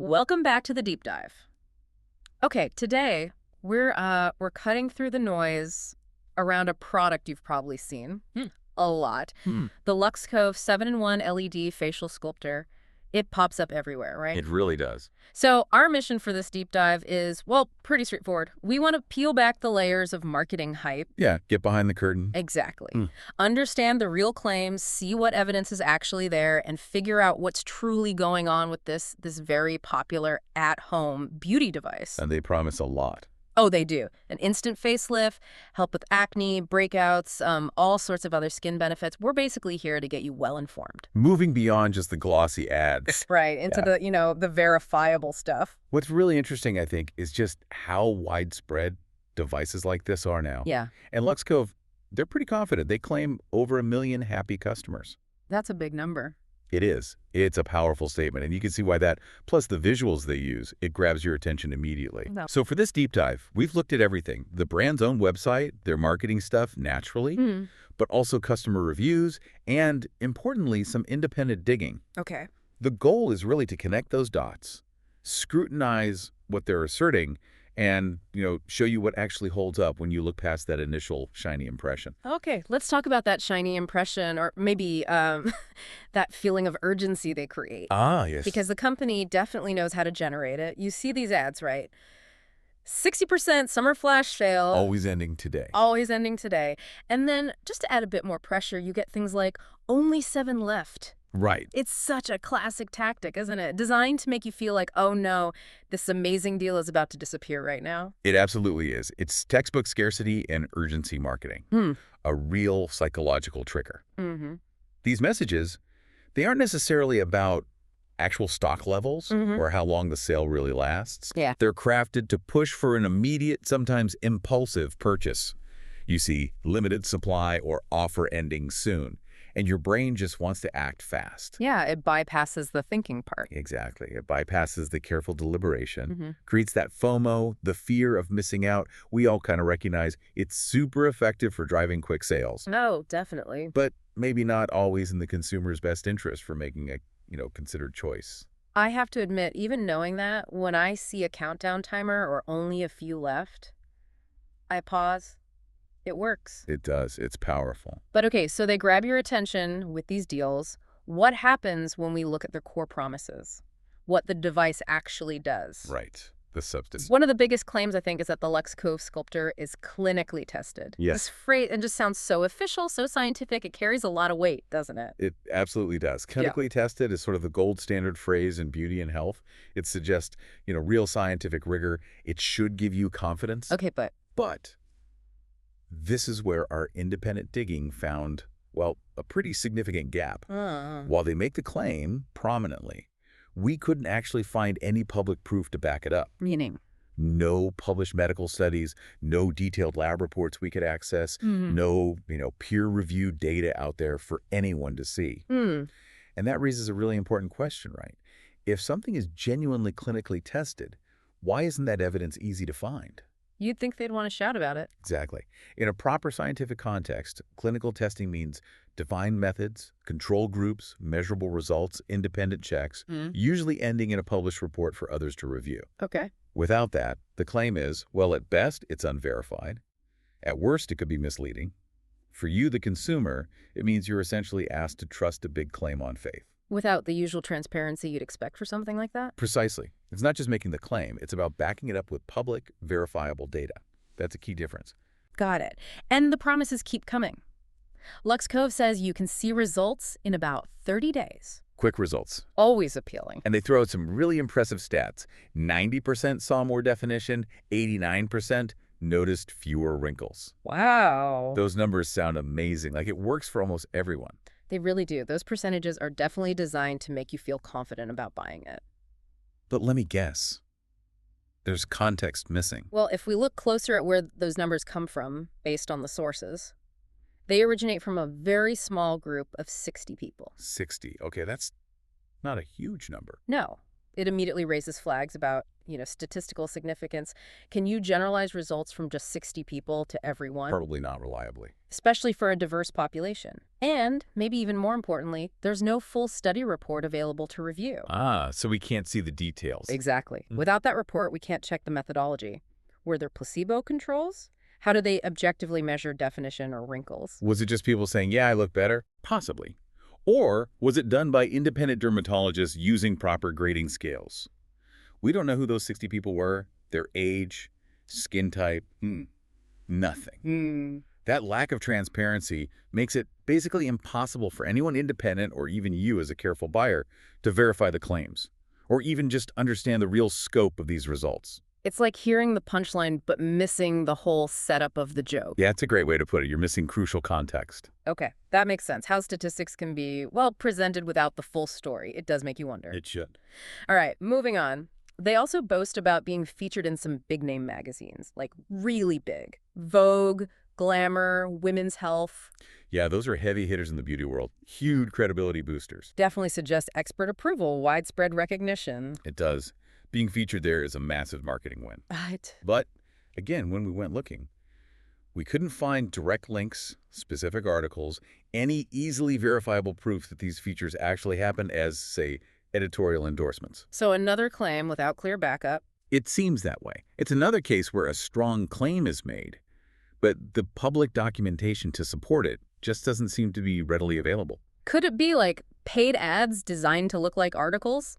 Welcome back to the deep dive. Okay, today we're cutting through the noise around a product you've probably seen Hmm. a lot. Hmm. The Lux Cove 7-in-1 LED Facial Sculptor. It pops up everywhere, right? It really does. So our mission for this deep dive is, well, pretty straightforward. We want to peel back the layers of marketing hype. Yeah, get behind the curtain. Exactly. Hmm. Understand the real claims, see what evidence is actually there, and figure out what's truly going on with this very popular at-home beauty device. And they promise a lot. Oh, they do. An instant facelift, help with acne, breakouts, all sorts of other skin benefits. We're basically here to get you well informed. Moving beyond just the glossy ads. Right, into the verifiable stuff. What's really interesting, I think, is just how widespread devices like this are now. Yeah, And Lux Cove, they're pretty confident. They claim over 1 million happy customers. that's a big number. It is. It's a powerful statement, and you can see why that, plus the visuals they use, it grabs your attention immediately. No. So for this deep dive, we've looked at everything. The brand's own website, their marketing stuff, naturally, Hmm. but also customer reviews, and, importantly, some independent digging. Okay. The goal is really to connect those dots, scrutinize what they're asserting, and, show you what actually holds up when you look past that initial shiny impression. Okay, let's talk about that shiny impression, or maybe that feeling of urgency they create. Ah, yes. Because the company definitely knows how to generate it. You see these ads, right? 60% summer flash sale. Always ending today. Always ending today. And then, just to add a bit more pressure, you get things like, only 7 left. Right. It's such a classic tactic, isn't it? Designed to make you feel like, oh no, this amazing deal is about to disappear right now. It absolutely is. It's textbook scarcity and urgency marketing. Hmm. A real psychological trigger. Mm-hmm. These messages, they aren't necessarily about actual stock levels or how long the sale really lasts. Yeah. They're crafted to push for an immediate, sometimes impulsive purchase. You see limited supply or offer ending soon, and your brain just wants to act fast. Yeah, it bypasses the thinking part. Exactly. It bypasses the careful deliberation, Mm-hmm. creates that FOMO, the fear of missing out. We all kind of recognize it's super effective for driving quick sales, No, definitely. but maybe not always in the consumer's best interest for making a, considered choice. I have to admit, even knowing that, when I see a countdown timer or only a few left, I pause. It works. It does. It's powerful. But okay, so they grab your attention with these deals. What happens when we look at their core promises? What the device actually does? Right. The substance. One of the biggest claims, I think, is that the Lux Cove Sculptor is clinically tested. Yes. This phrase, and just sounds so official, so scientific. It carries a lot of weight, doesn't it? It absolutely does. Clinically tested is sort of the gold standard phrase in beauty and health. It suggests, real scientific rigor. It should give you confidence. Okay, But this is where our independent digging found, well, a pretty significant gap. While they make the claim prominently, we couldn't actually find any public proof to back it up. meaning? No published medical studies, no detailed lab reports we could access, no, peer-reviewed data out there for anyone to see. Hmm. And that raises a really important question, right? If something is genuinely clinically tested, why isn't that evidence easy to find? You'd think they'd want to shout about it. Exactly. In a proper scientific context, clinical testing means defined methods, control groups, measurable results, independent checks, usually ending in a published report for others to review. Okay. Without that, the claim is, well, at best, it's unverified. At worst, it could be misleading. For you, the consumer, it means you're essentially asked to trust a big claim on faith. Without the usual transparency you'd expect for something like that? Precisely. It's not just making the claim. It's about backing it up with public, verifiable data. That's a key difference. Got it. And the promises keep coming. Lux Cove says you can see results in about 30 days. Quick results. Always appealing. And they throw out some really impressive stats. 90% saw more definition, 89% noticed fewer wrinkles. Wow. Those numbers sound amazing. Like it works for almost everyone. They really do. Those percentages are definitely designed to make you feel confident about buying it. But let me guess. There's context missing. Well, if we look closer at where those numbers come from, based on the sources, they originate from a very small group of 60 people. 60. Okay, that's not a huge number. No. It immediately raises flags about, statistical significance. Can you generalize results from just 60 people to everyone? Probably not reliably. Especially for a diverse population. And, maybe even more importantly, there's no full study report available to review. So we can't see the details. Exactly. Without that report, we can't check the methodology. Were there placebo controls? How do they objectively measure definition or wrinkles? Was it just people saying, yeah, I look better? Possibly. Or was it done by independent dermatologists using proper grading scales? We don't know who those 60 people were, their age, skin type, nothing. That lack of transparency makes it basically impossible for anyone independent, or even you as a careful buyer, to verify the claims, or even just understand the real scope of these results. It's like hearing the punchline but missing the whole setup of the joke. Yeah, it's a great way to put it. You're missing crucial context. Okay, that makes sense. How statistics can be, presented without the full story. It does make you wonder. It should. All right, moving on. They also boast about being featured in some big-name magazines, like really big. Vogue, Glamour, Women's Health. Yeah, those are heavy hitters in the beauty world. Huge credibility boosters. Definitely suggests expert approval, widespread recognition. It does. Being featured there is a massive marketing win. Right. But, again, when we went looking, we couldn't find direct links, specific articles, any easily verifiable proof that these features actually happened as, say, editorial endorsements. So another claim without clear backup. It seems that way. It's another case where a strong claim is made, but the public documentation to support it just doesn't seem to be readily available. Could it be like paid ads designed to look like articles?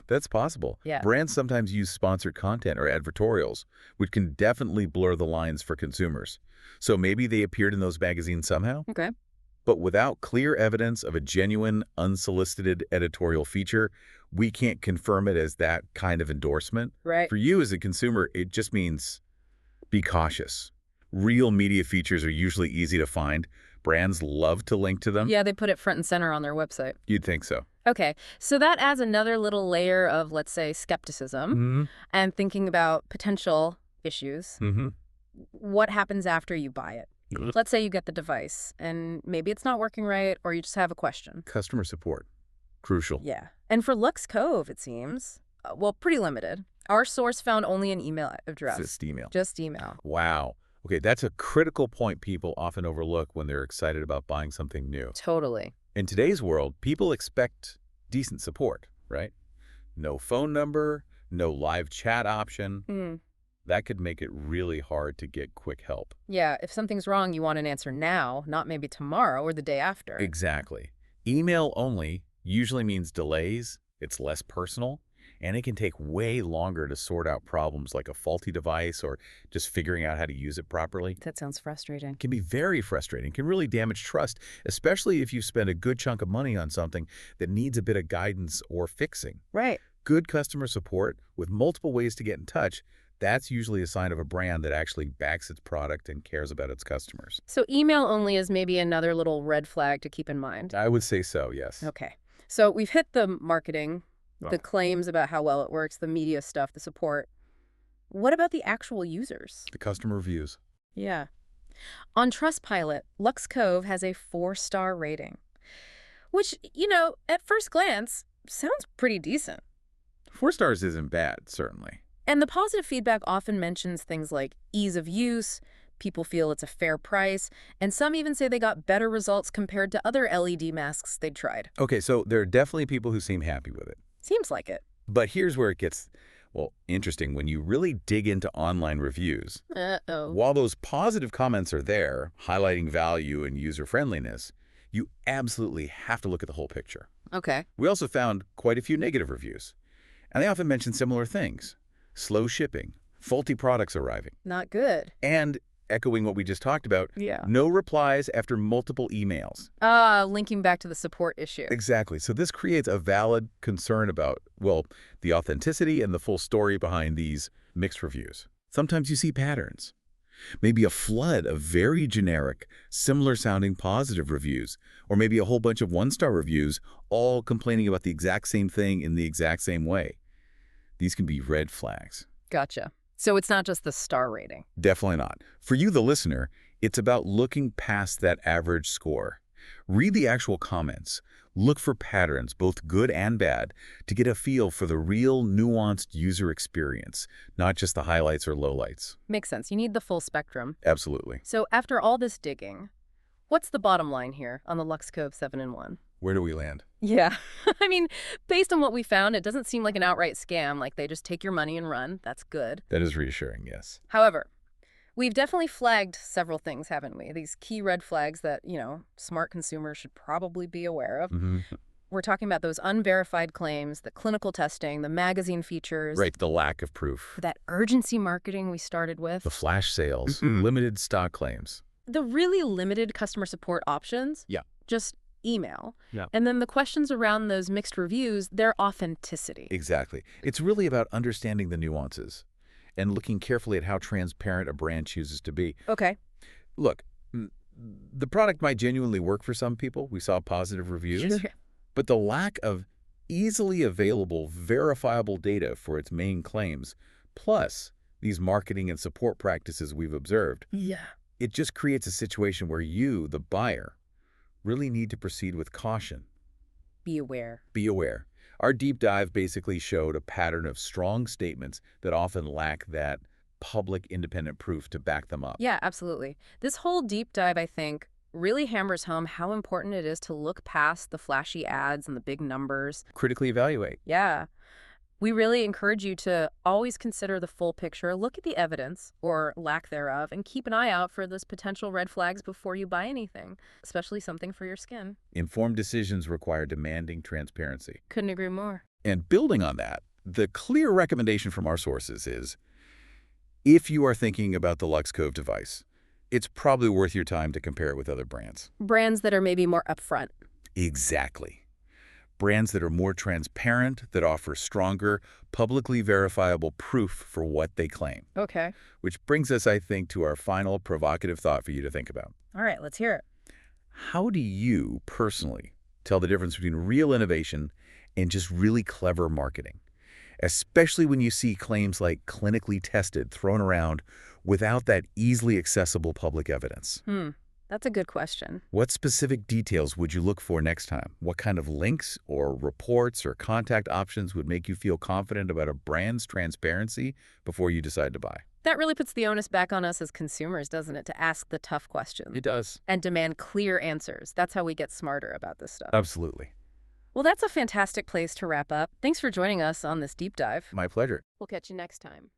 That's possible. Yeah. Brands sometimes use sponsored content or advertorials, which can definitely blur the lines for consumers. So maybe they appeared in those magazines somehow? Okay. But without clear evidence of a genuine, unsolicited editorial feature, we can't confirm it as that kind of endorsement. Right. For you as a consumer, it just means be cautious. Real media features are usually easy to find. Brands love to link to them. Yeah, they put it front and center on their website. You'd think so. Okay, so that adds another little layer of, let's say, skepticism and thinking about potential issues. What happens after you buy it? Let's say you get the device, and maybe it's not working right, or you just have a question. Customer support. Crucial. Yeah. And for Lux Cove, it seems, pretty limited. Our source found only an email address. Just email. Just email. Wow. Okay, that's a critical point people often overlook when they're excited about buying something new. Totally. In today's world, people expect decent support, right? No phone number, no live chat option. That could make it really hard to get quick help. Yeah, if something's wrong, you want an answer now, not maybe tomorrow or the day after. Exactly. Email only usually means delays, it's less personal, and it can take way longer to sort out problems like a faulty device or just figuring out how to use it properly. That sounds frustrating. It can be very frustrating, can really damage trust, especially if you spend a good chunk of money on something that needs a bit of guidance or fixing. Right. Good customer support with multiple ways to get in touch, that's usually a sign of a brand that actually backs its product and cares about its customers. So email only is maybe another little red flag to keep in mind. I would say so, yes. Okay. So we've hit the marketing, the claims about how well it works, the media stuff, the support. What about the actual users? The customer reviews. Yeah. On Trustpilot, Lux Cove has a 4-star rating, which, at first glance, sounds pretty decent. 4 stars isn't bad, certainly. And the positive feedback often mentions things like ease of use, people feel it's a fair price, and some even say they got better results compared to other LED masks they'd tried. Okay, so there are definitely people who seem happy with it. Seems like it. But here's where it gets, interesting when you really dig into online reviews. While those positive comments are there, highlighting value and user-friendliness, you absolutely have to look at the whole picture. Okay. We also found quite a few negative reviews, and they often mention similar things. Slow shipping, faulty products arriving. Not good. And, echoing what we just talked about, no replies after multiple emails. Linking back to the support issue. Exactly. So this creates a valid concern about, the authenticity and the full story behind these mixed reviews. Sometimes you see patterns. Maybe a flood of very generic, similar-sounding positive reviews, or maybe a whole bunch of 1-star reviews, all complaining about the exact same thing in the exact same way. These can be red flags. Gotcha. So it's not just the star rating. Definitely not. For you, the listener, it's about looking past that average score. Read the actual comments. Look for patterns, both good and bad, to get a feel for the real, nuanced user experience, not just the highlights or lowlights. Makes sense. You need the full spectrum. Absolutely. So after all this digging, what's the bottom line here on the Lux Cove 7-in-1? Where do we land? Yeah. I mean, based on what we found, it doesn't seem like an outright scam, like they just take your money and run. That's good. That is reassuring, yes. However, we've definitely flagged several things, haven't we? These key red flags that, smart consumers should probably be aware of. We're talking about those unverified claims, the clinical testing, the magazine features. Right, the lack of proof. That urgency marketing we started with. The flash sales, limited stock claims. The really limited customer support options. Yeah. Just email. Yeah. And then the questions around those mixed reviews, their authenticity. Exactly. It's really about understanding the nuances and looking carefully at how transparent a brand chooses to be. Okay. Look, the product might genuinely work for some people. We saw positive reviews. Sure. But the lack of easily available, verifiable data for its main claims, plus these marketing and support practices we've observed, it just creates a situation where you, the buyer, really need to proceed with caution. Be aware. Be aware. Our deep dive basically showed a pattern of strong statements that often lack that public independent proof to back them up. Yeah, absolutely. This whole deep dive, I think, really hammers home how important it is to look past the flashy ads and the big numbers. Critically evaluate. Yeah. We really encourage you to always consider the full picture, look at the evidence, or lack thereof, and keep an eye out for those potential red flags before you buy anything, especially something for your skin. Informed decisions require demanding transparency. Couldn't agree more. And building on that, the clear recommendation from our sources is, if you are thinking about the Lux Cove device, it's probably worth your time to compare it with other brands. Brands that are maybe more upfront. Exactly. Brands that are more transparent, that offer stronger, publicly verifiable proof for what they claim. Okay. Which brings us, I think, to our final provocative thought for you to think about. All right, let's hear it. How do you, personally, tell the difference between real innovation and just really clever marketing? Especially when you see claims like clinically tested thrown around without that easily accessible public evidence. That's a good question. What specific details would you look for next time? What kind of links or reports or contact options would make you feel confident about a brand's transparency before you decide to buy? That really puts the onus back on us as consumers, doesn't it, to ask the tough questions. It does. And demand clear answers. That's how we get smarter about this stuff. Absolutely. Well, that's a fantastic place to wrap up. Thanks for joining us on this deep dive. My pleasure. We'll catch you next time.